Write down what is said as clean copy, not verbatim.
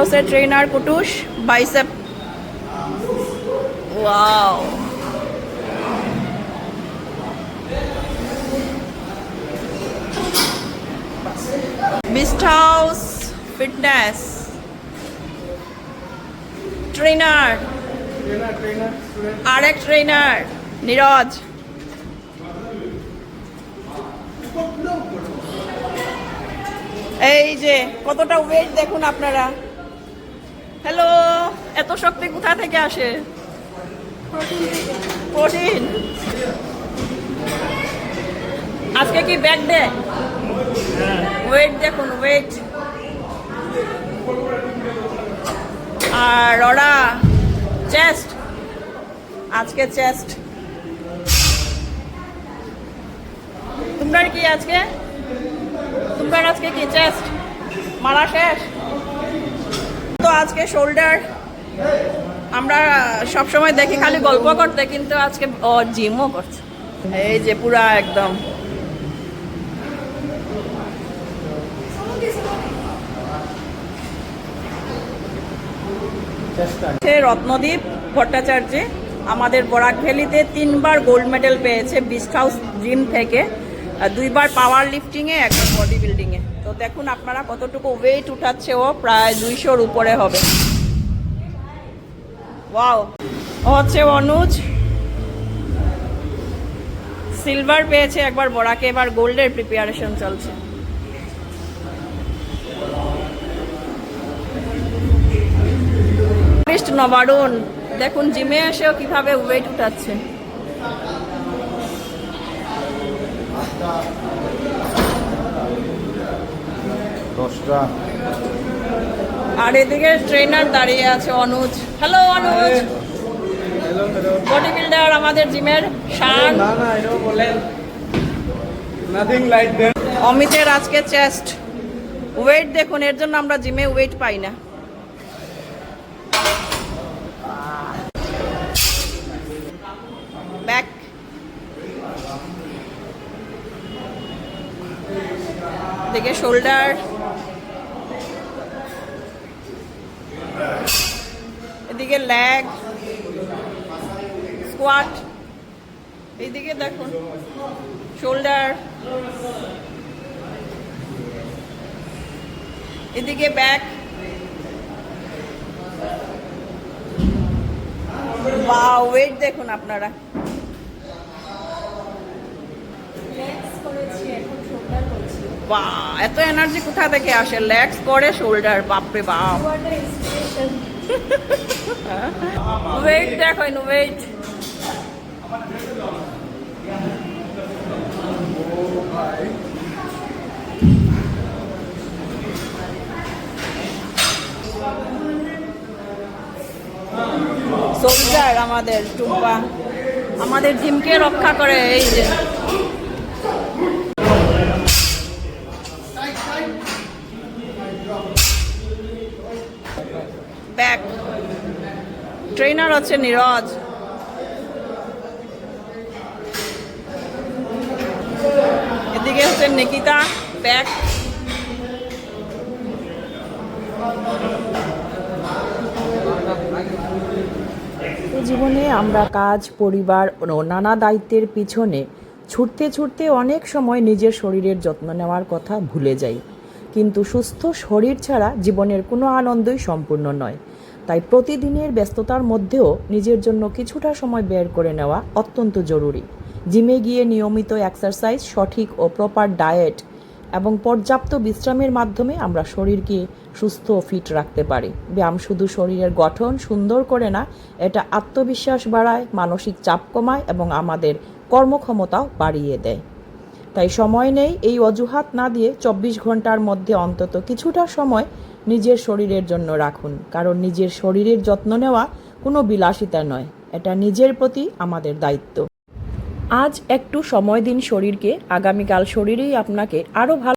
হাউসের trainer Kutus bicep. Wow, beast house fitness trainer, আরেক trainer Niraj. এই যে কতটা ওয়েট দেখুন আপনারা। হ্যালো, এত শক্তি কোথা থেকে আসে? প্রোটিন। আজকে কি ব্যাক ডে? ওয়েট দেখুন, ওয়েট। আর ওরা চেস্ট, আজকে চেস্ট। তোমার কি আজকে, তোমার আজকে কি চেস্ট মারা শেষ? তো আজকে শোল্ডার। আমরা সবসময় দেখি খালি গল্প করতে, কিন্তু আজকে জিমও করছে। এই যে পুরা একদম রত্নদীপ ভট্টাচার্য আমাদের বরাক ভ্যালিতে 3বার গোল্ড মেডেল পেয়েছে বিস্ট হাউস জিম থেকে, 2বার পাওয়ার লিফটিংয়ে, 1বার বডি বিল্ডিংয়ে। তো দেখুন আপনারা কতটুকু ওয়েট উঠাচ্ছে, ও প্রায় 200-র উপরে হবে। ওয়াও। ও হচ্ছে অনুজ, সিলভার পেয়েছে একবার বরাকে, এবার গোল্ডের প্রিপারেশন চলছে। নবারুণ দেখুন জিমে এসেও কিভাবে ওয়েট উঠাচ্ছে। আর এদিকে ট্রেনার দাঁড়িয়ে আছে অনুজ। হ্যালো অনুজ, বডি বিল্ডার আমাদের জিমের শান। অমিতের আজকে চেস্ট। ওয়েট দেখুন, এর জন্য আমরা জিমে ওয়েট পাই না। ব্যাক, এদিকে শোল্ডার, এদিকে লেগ, স্কোয়াট, এইদিকে দেখুন শোল্ডার, এদিকে ব্যাক। ওয়াও, ওয়েট দেখুন আপনারা। বাহ, এত এনার্জি কোথা থেকে আসে? লেগস করে শোল্ডার, বাপরে বাপ। ওয়েট দেখুন, ওয়েট। সোলজার আমাদের টুম্পা, আমাদের জিমকে রক্ষা করে। এই যে ব্যাক, ট্রেনার হচ্ছে নীরজ। এদিকে হচ্ছে নিকিতা, ব্যাক। জীবনে আমরা কাজ, পরিবার ও নানা দায়িত্বের পিছনে ছুটতে ছুটতে অনেক সময় নিজের শরীরের যত্ন নেওয়ার কথা ভুলে যাই। কিন্তু সুস্থ শরীর ছাড়া জীবনের কোনো আনন্দই সম্পূর্ণ নয়। তাই প্রতিদিনের ব্যস্ততার মধ্যেও নিজের জন্য কিছুটা সময় বের করে নেওয়া অত্যন্ত জরুরি। জিমে গিয়ে নিয়মিত এক্সারসাইজ, সঠিক ও প্রপার ডায়েট এবং পর্যাপ্ত বিশ্রামের মাধ্যমে আমরা শরীরকে সুস্থ ও ফিট রাখতে পারি। ব্যায়াম শুধু শরীরের গঠন সুন্দর করে না, এটা আত্মবিশ্বাস বাড়ায়, মানসিক চাপ কমায় এবং আমাদের কর্মক্ষমতাও বাড়িয়ে দেয়। তাই সময় নেই এই অজুহাত না দিয়ে 24 ঘন্টার মধ্যে অন্তত কিছুটা সময় নিজের শরীরের জন্য রাখুন। কারণ নিজের শরীরের যত্ন নেওয়া কোনো বিলাসিতা নয়, এটা নিজের প্রতি আমাদের দায়িত্ব। আজ একটু সময় দিন শরীরকে, আগামীকাল শরীরেই আপনাকে আরও ভালো